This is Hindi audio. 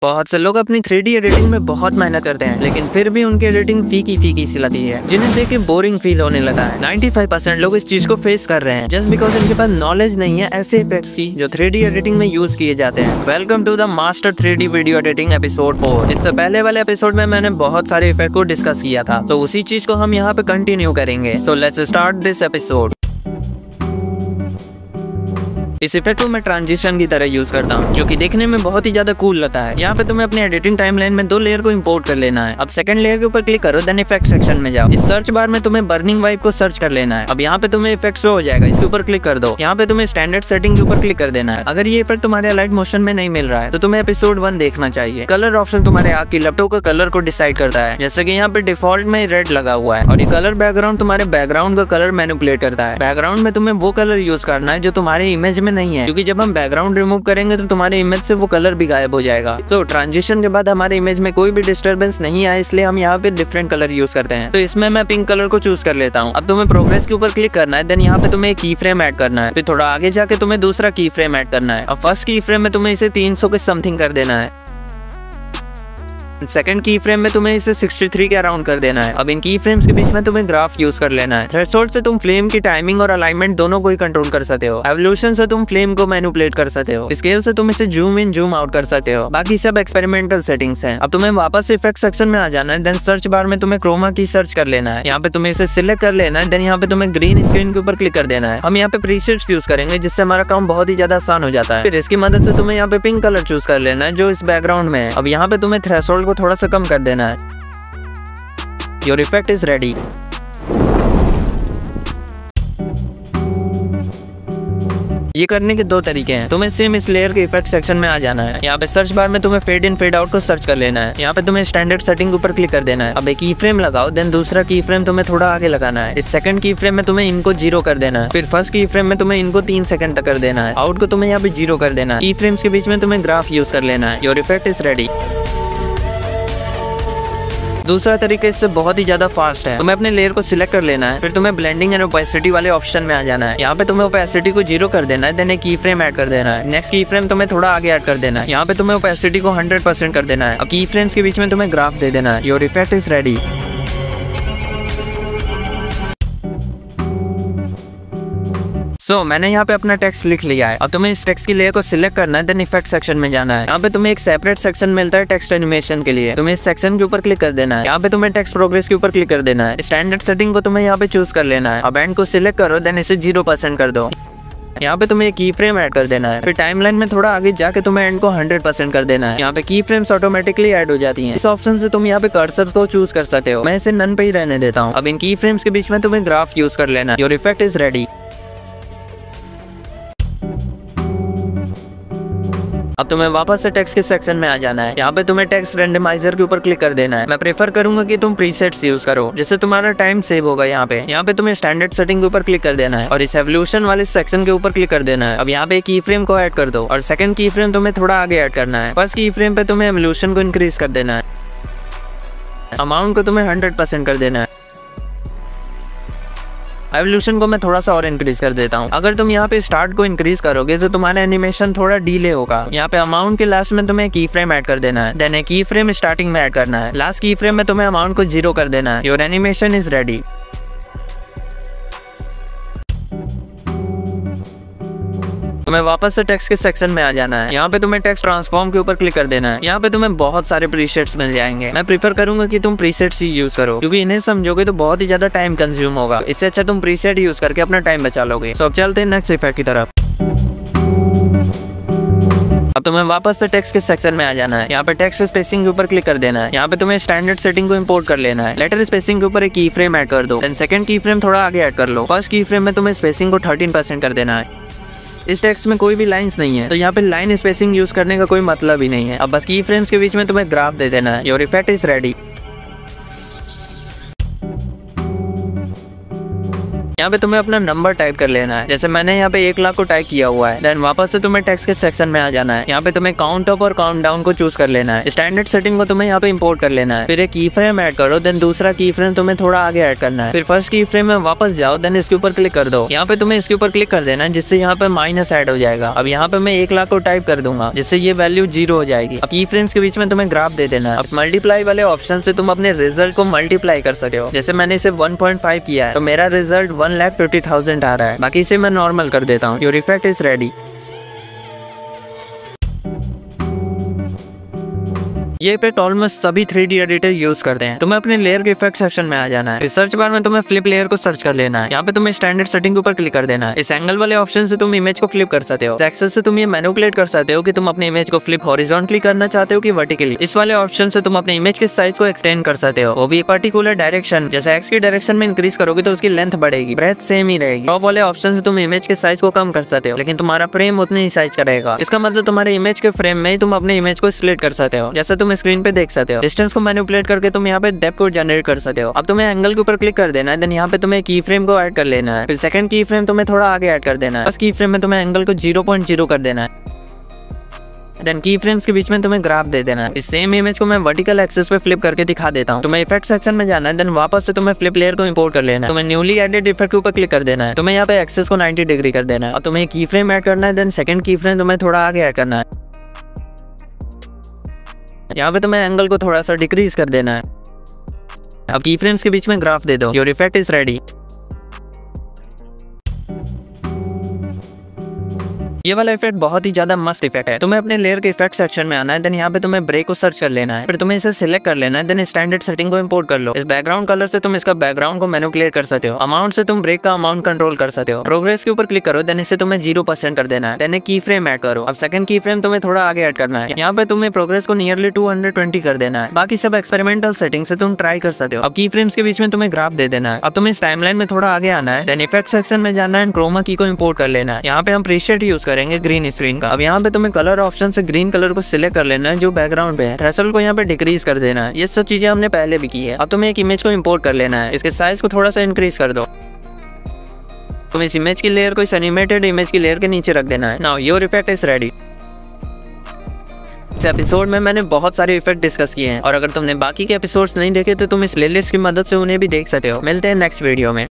बहुत से लोग अपनी 3D एडिटिंग में बहुत मेहनत करते हैं, लेकिन फिर भी उनकी एडिटिंग फीकी सी लगती है, जिन्हें देख के बोरिंग फील होने लगा है। 95% लोग इस चीज को फेस कर रहे हैं जस्ट बिकॉज इनके पास नॉलेज नहीं है ऐसे इफेक्ट्स की जो 3D एडिटिंग में यूज किए जाते हैं। Welcome to the master 3D video editing episode 4। इससे पहले वाले एपिसोड में मैंने बहुत सारे इफेक्ट को डिस्कस किया था, तो उसी चीज को हम यहाँ पे कंटिन्यू करेंगे। So let's start this episode. इस इफेक्ट को मैं ट्रांजिशन की तरह यूज करता हूँ, जो कि देखने में बहुत ही ज्यादा कूल लगता है। यहाँ पे तुम्हें अपनी एडिटिंग टाइमलाइन में 2 लेयर को इंपोर्ट कर लेना है। अब सेकंड लेयर के ऊपर क्लिक करो, देन इफेक्ट सेक्शन में जाओ। इस सर्च बार में तुम्हें बर्निंग वाइब को सर्च कर लेना है। अब यहाँ पे तुम्हें इफेक्ट शो हो जाएगा, इसके ऊपर क्लिक कर दो। यहाँ पे तुम्हें स्टैंडर्ड सेटिंग के ऊपर क्लिक कर देना है। अगर ये इफेक्ट तुम्हारे अलाइट मोशन में नहीं मिल रहा है तो तुम्हें एपिसोड 1 देखना चाहिए। कलर ऑप्शन तुम्हारे आँख की लपटों का कलर को डिसाइड करता है, जैसे कि यहाँ पे डिफॉल्ट में रेड लगा हुआ है, और ये कलर बैकग्राउंड तुम्हारे बैकग्राउंड का कलर मैनिपुलेट करता है। बैकग्राउंड में तुम्हें वो कलर यूज करना है जो तुम्हारे इमेज में नहीं है, क्योंकि जब बैकग्राउंड रिमूव करेंगे तो तुम्हारे इमेज से वो कलर भी गायब हो जाएगा। तो ट्रांजिशन के बाद हमारे इमेज में कोई भी डिस्टर्बेंस नहीं आए, इसलिए हम यहाँ पे डिफरेंट कलर यूज करते हैं। तो इसमें मैं पिंक कलर को चूज कर लेता हूँ। अब तुम्हें प्रोग्रेस के ऊपर क्लिक करना है, देन यहाँ पे तुम्हें एक की फ्रेम ऐड करना है। फिर थोड़ा आगे जाके तुम्हें दूसरा की फ्रेम ऐड करना है। अब फर्स्ट की फ्रेम में तुम्हें इसे 300 के समथिंग कर देना है। सेकंड की फ्रेम में तुम्हें इसे 63 के अराउंड कर देना है। अब इन की फ्रेम्स के बीच में तुम्हें ग्राफ यूज कर लेना है। थ्रेशोल्ड से तुम फ्लेम की टाइमिंग और अलाइनमेंट दोनों को ही कंट्रोल कर सकते हो। एवोल्यूशन से तुम फ्लेम को मैनिपुलेट कर सकते हो। स्केल से तुम इसे जूम इन जूम आउट कर सकते हो। बाकी सब एक्सपेरिमेंटल सेटिंग्स हैं। अब तुम्हें वापस इफेक्ट सेक्शन में आ जाना है, देन सर्च बार में तुम्हें क्रोमा की सर्च कर लेना है। यहाँ पे तुम्हें इसे सिलेक्ट कर लेना है, देन यहाँ पे तुम्हें ग्रीन स्क्रीन के ऊपर क्लिक कर देना है। हम यहाँ पे प्रीसेट्स यूज करेंगे, जिससे हमारा काम बहुत ही ज्यादा आसान हो जाता है। फिर इसकी मदद से तुम्हें यहाँ पे पिंक कलर चूज कर लेना है जो इस बैकग्राउंड में है। अब यहाँ पे तुम्हें थ्रेशोल्ड को थोड़ा सा कम कर देना है। Your effect is ready. ये करने के 2 तरीके हैं। तुम्हें सेम इस लेयर के इफेक्ट सेक्शन में आ जाना है। यहाँ पे सर्च बार में तुम्हें फेड इन फेड आउट को सर्च कर लेना है। यहाँ पे तुम्हें स्टैंडर्ड सेटिंग के ऊपर क्लिक कर देना है। अब एक की फ्रेम लगाओ, देन दूसरा की फ्रेम तुम्हें थोड़ा आगे लगाना है। इस सेकंड की फ्रेम में तुम्हें इनको 0 कर देना है। फिर फर्स्ट की फ्रेम में तुम्हें इनको 3 सेकंड तक कर देना है। आउट को तुम्हें यहाँ पे 0 कर देना है। की फ्रेम्स के बीच में तुम्हें ग्राफ यूज कर लेना है। Your effect is ready. दूसरा तरीका इससे बहुत ही ज्यादा फास्ट है। तुम्हें अपने लेयर को सिलेक्ट कर लेना है, फिर तुम्हें ब्लेंडिंग एंड ओपेसिटी वाले ऑप्शन में आ जाना है। यहाँ पे तुम्हें ओपेसिटी को 0 कर देना है, देन एक की फ्रेम ऐड कर देना है। नेक्स्ट की फ्रेम तुम्हें थोड़ा आगे ऐड कर देना है। यहाँ पे तुम्हें ओपेसिटी को 100% कर देना है। अब की फ्रेम्स के बीच में तुम्हें ग्राफ दे देना है। Your effect is ready. मैंने यहाँ पे अपना टेक्स्ट लिख लिया है। अब तुम्हें इस टेक्स्ट की लेयर को सिलेक्ट करना है, देन इफेक्ट सेक्शन में जाना है। यहाँ पे तुम्हें एक सेपरेट सेक्शन मिलता है टेक्स्ट एनिमेशन के लिए। तुम्हें इस सेक्शन के ऊपर क्लिक कर देना है। यहाँ पे तुम्हें टेक्स्ट प्रोग्रेस के ऊपर क्लिक कर देना है। स्टैंडर्ड सेटिंग को तुम्हें यहाँ पे चूज कर लेना है। अब एंड को सिलेक्ट करो, देन इसे 0% कर दो। यहाँ पे तुम्हें की फ्रेम ऐड कर देना है। फिर टाइमलाइन में थोड़ा आगे जाके तुम्हें एंड को 100% कर देना है। यहाँ पे की फ्रेम्स ऑटोमेटिकली ऐड हो जाती हैं। इस ऑप्शन से तुम यहाँ पे कर्सर को चूज कर सकते हो। मैं इसे नन पे ही रहने देता हूँ। अब इन की फ्रेम्स के बीच में तुम्हें ग्राफ यूज कर लेना है। Your effect is ready. अब तुम्हें वापस से टेक्स्ट के सेक्शन में आ जाना है। यहाँ पे तुम्हें टेक्स्ट रेंडमाइजर के ऊपर क्लिक कर देना है। मैं प्रेफर करूंगा कि तुम प्रीसेट्स यूज करो, जिससे तुम्हारा टाइम सेव होगा। यहाँ पे तुम्हें स्टैंडर्ड सेटिंग के ऊपर क्लिक कर देना है और इस एवोल्यूशन वाले सेक्शन के ऊपर क्लिक कर देना है। अब यहाँ पे की फ्रेम को ऐड कर दो और सेकंड की फ्रेम तुम्हें थोड़ा आगे ऐड करना है। फर्स्ट की फ्रेम पे तुम्हें एवोल्यूशन को इंक्रीज कर देना है। अमाउंट को तुम्हें 100% कर देना है। एवोल्यूशन को मैं थोड़ा सा और इंक्रीज कर देता हूँ। अगर तुम यहाँ पे स्टार्ट को इंक्रीज करोगे तो तुम्हारा एनिमेशन थोड़ा डिले होगा। यहाँ पे अमाउंट के लास्ट में तुम्हें की फ्रेम ऐड कर देना है, देन एक की फ्रेम स्टार्टिंग में ऐड करना है। लास्ट की फ्रेम में तुम्हें अमाउंट को 0 कर देना है। Your animation is ready. तुम्हें वापस से टेक्स्ट के सेक्शन में आ जाना है। यहाँ पे तुम्हें टेक्स्ट ट्रांसफॉर्म के ऊपर क्लिक कर देना है। यहाँ पे तुम्हें बहुत सारे प्रीसेट्स मिल जाएंगे। मैं प्रीफर करूंगा कि तुम प्रीसेट्स ही यूज करो, क्योंकि इन्हें समझोगे तो बहुत ही ज्यादा टाइम कंज्यूम होगा। इससे अच्छा तुम प्रीसेट यूज करके अपना टाइम बचा लोगे। अब चलते हैं नेक्स्ट इफेक्ट की तरफ। अब तुम्हें वापस से टेक्स्ट के सेक्शन में आ जाना है। यहाँ पे टेक्स्ट स्पेसिंग के ऊपर क्लिक कर देना है। यहाँ पे तुम्हें स्टैंडर्ड सेटिंग को इंपोर्ट कर लेना है। लेटर स्पेसिंग के ऊपर एक की फ्रेम ऐड कर दो, देन सेकंड की फ्रेम थोड़ा आगे ऐड कर लो। फर्स्ट की फ्रेम में तुम्हें स्पेसिंग को 13% कर देना है। इस टेक्स्ट में कोई भी लाइंस नहीं है, तो यहाँ पे लाइन स्पेसिंग यूज करने का कोई मतलब ही नहीं है। अब बस की फ्रेम्स के बीच में तुम्हें ग्राफ दे देना है। Your effect is ready. यहाँ पे तुम्हें अपना नंबर टाइप कर लेना है। जैसे मैंने यहाँ पे 1 लाख को टाइप किया हुआ है। देन वापस से तुम्हें टेक्स्ट के सेक्शन में आ जाना है। यहाँ पे तुम्हें काउंट अप और काउंट डाउन को चूज कर लेना है। स्टैंडर्ड सेटिंग को तुम्हें यहाँ पे इंपोर्ट कर लेना है। फिर एक की फ्रेम ऐड करो, देन दूसरा की फ्रेम तुम्हें थोड़ा आगे ऐड करना है। फिर फर्स्ट की फ्रेम में वापस जाओ, देन इसके ऊपर क्लिक कर दो। यहाँ पे तुम्हें इसके ऊपर क्लिक कर देना है, जिससे यहाँ पे माइनस ऐड हो जाएगा। अब यहाँ पे मैं 1 लाख को टाइप कर दूंगा, जिससे ये वैल्यू 0 हो जाएगी। अब की फ्रेम्स के बीच में तुम्हें ग्राफ दे देना है। अब मल्टीप्लाई वाले ऑप्शन से तुम अपने रिजल्ट को मल्टीप्लाई कर सकते हो। जैसे मैंने इसे 1.5 किया है तो मेरा रिजल्ट 1,50,000 आ रहा है। बाकी इसे मैं नॉर्मल कर देता हूँ। Your effect is ready. ये इफेक्ट ऑलमोस्ट सभी 3D एडिटर यूज करते हैं। तुम्हें अपने लेयर के इफेक्ट सेक्शन में आ जाना है। सर्च बार में तुम्हें फ्लिप लेयर को सर्च कर लेना है। यहाँ पे तुम्हें स्टैंडर्ड सेटिंग के ऊपर क्लिक कर देना है। इस एंगल वाले ऑप्शन से तुम इमेज को फ्लिप कर सकते हो। एक्सेस से तुम ये मैनिपुलेट कर सकते हो कि तुम अपने इमेज को फ्लिप हॉरिजॉन्टली करना चाहते हो कि वर्टिकली। इस वाले ऑप्शन से तुम अपने इमेज के साइज को एक्सटेंड कर सकते हो, वो भी पर्टिकुलर डायरेक्शन। जैसे एक्स की डायरेक्शन में इंक्रीज करोगे तो उसकी लेंथ बढ़ेगी, ब्रेथ सेम ही रहेगी। टॉप वाले ऑप्शन से तुम इमेज के साइज को कम कर सकते हो, लेकिन तुम्हारा फ्रेम उतने ही साइज का रहेगा। इसका मतलब तुम्हारे इमेज के फ्रेम में ही तुम अपने इमेज को स्प्लिट कर सकते हो, जैसे तुम स्क्रीन पे देख सकते हो। डिस्टेंस को मैनिपुलेट करके तुम यहाँ पे डेप्थ को जनरेट कर सकते हो। अब तुम्हें एंगल के ऊपर क्लिक कर देना है। देन यहाँ पे तुम्हें की फ्रेम को ऐड कर लेना है। फिर सेकंड की फ्रेम तुम्हें थोड़ा आगे ऐड कर देना है। बस की फ्रेम में तुम्हें एंगल को 0.0 कर देना है। देन की फ्रेम्स के बीच में तुम्हें ग्राफ दे देना है। इस सेम इमेज को मैं वर्टिकल एक्सिस पे फ्लिप करके दिखा देता हूँ। तुम्हें इफेक्ट सेक्शन में जाना है। देन वापस से तुम्हें फ्लिप लेयर को इंपोर्ट कर लेना है। तुम्हें न्यूली एडेड इफेक्ट के ऊपर क्लिक कर देना है। तुम्हें यहाँ पे एक्सिस को 90 डिग्री कर देना है। और तुम्हें की फ्रेम ऐड करना है। देन सेकंड की फ्रेम तुम्हें थोड़ा आगे ऐड करना है। यहाँ पे तुम्हें एंगल को थोड़ा सा डिक्रीज कर देना है। अब की फ्रेम्स के बीच में ग्राफ दे दो। Your effect is ready. ये वाला इफेक्ट बहुत ही ज्यादा मस्त इफेक्ट है। तुम्हें अपने लेयर के इफेक्ट सेक्शन में आना है। देन यहाँ पे तुम्हें ब्रेक को सर्च कर लेना है। फिर तुम्हें इसे सिलेक्ट कर लेना है। देन स्टैंडर्ड सेटिंग को इंपोर्ट कर लो। इस बैकग्राउंड कलर से तुम इसका बैकग्राउंड को मैनिपुलेट कर सकते हो। अमाउंट से तुम ब्रेक का अमाउंट कंट्रोल कर सकते हो। प्रोग्रेस के ऊपर क्लिक करो। देन इसे तुम्हें 0% कर देना है। देन एक की फ्रेम ऐड करो। अब सेकंड की फ्रेम तुम्हें थोड़ा आगे ऐड करना है। यहाँ पे तुम्हें प्रोग्रेस को नियरली 220 कर देना है। बाकी सब एक्सपेरिमेंटल सेटिंग से तुम ट्राई कर सकते हो। अब की फ्रेम्स के बीच में तुम्हें ग्राफ दे देना है। अब तुम्हें इस टाइमलाइन में थोड़ा आगे आना है। देन इफेक्ट सेक्शन में जाना है। क्रोमा की को इंपोर्ट कर लेना है। यहाँ पे हम प्रीसेट यूज करेंगे ग्रीन स्क्रीन। अब यहाँ पे तुम्हें कलर ऑप्शन से ग्रीन कलर को सिलेक्ट कर लेना है जो बैकग्राउंड पे है। थ्रेशोल्ड को यहाँ पे डिक्रीज कर देना है। ये सब चीजें हमने पहले भी की है। अब तुम्हें एक इमेज को इंपोर्ट कर लेना है। इसके साइज को थोड़ा सा इंक्रीज कर दो। तुम इस इमेज की लेयर को इस एनिमेटेड इमेज की लेयर के नीचे रख देना है। Now your effect is ready. इस एपिसोड में मैंने बहुत सारे इफेक्ट डिस्कस किए हैं, और अगर तुमने बाकी के एपिसोड्स नहीं देखे तो तुम इस प्लेलिस्ट की मदद से उन्हें भी देख सकते हो। मिलते हैं नेक्स्ट वीडियो में।